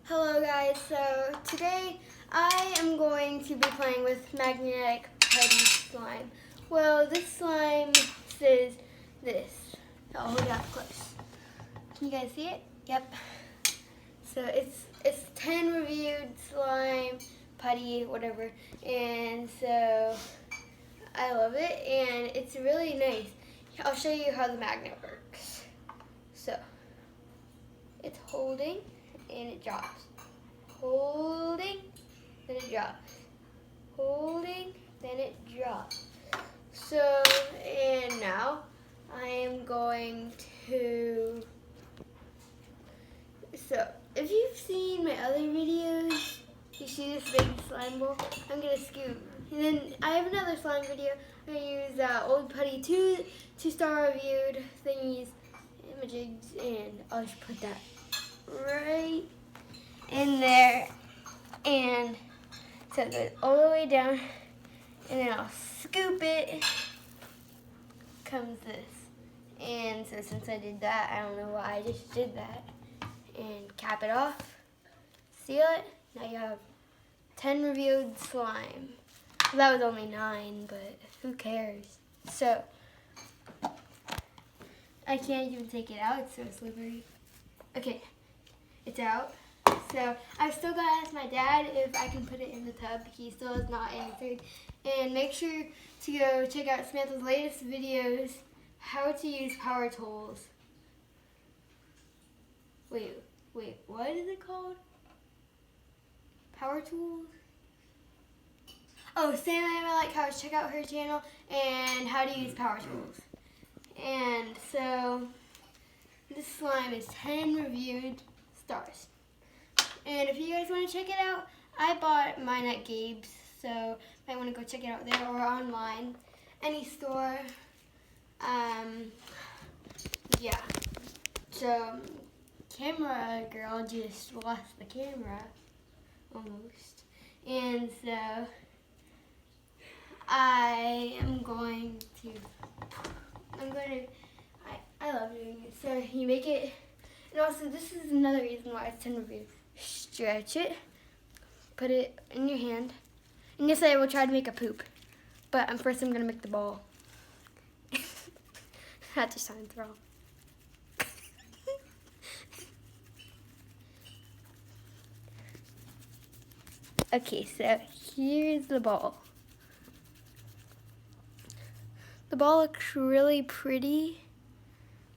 Hello guys, so today I am going to be playing with magnetic putty slime. Well, this slime says this. I'll hold it up close. Can you guys see it? Yep. So it's 10 reviewed slime, putty, whatever. And so I love it and it's really nice. I'll show you how the magnet works. So it's holding and it drops. Holding, then it drops. Holding, then it drops. So, and now I am going to, so if you've seen my other videos, you see this big slime ball, I'm going to scoop. And then I have another slime video. I use old putty two-star reviewed thingies, images, and I'll just put that right in there, and so it goes all the way down, and then I'll scoop it, comes this, and so since I did that, I don't know why I just did that, and cap it off, seal it, now you have 10 reviewed slime. Well, that was only 9, but who cares? So, I can't even take it out, it's so slippery. Okay, it's out. So I've still got to ask my dad if I can put it in the tub. He still has not answered. And make sure to go check out Samantha's latest videos, how to use power tools. Wait, what is it called? Power tools? Oh, Sam Like House. Check out her channel and how to use power tools. And so this slime is 10 reviewed stars. And if you guys want to check it out, I bought mine at Gabe's, so you might want to go check it out there or online, any store. Yeah. So, camera girl just lost the camera, almost. And so, I love doing it. So, you make it, and also this is another reason why it's 10 reviews. Stretch it, put it in your hand, and yes, I will try to make a poop, but first I'm going to make the ball. That just sounds wrong. Okay, so here's the ball. The ball looks really pretty.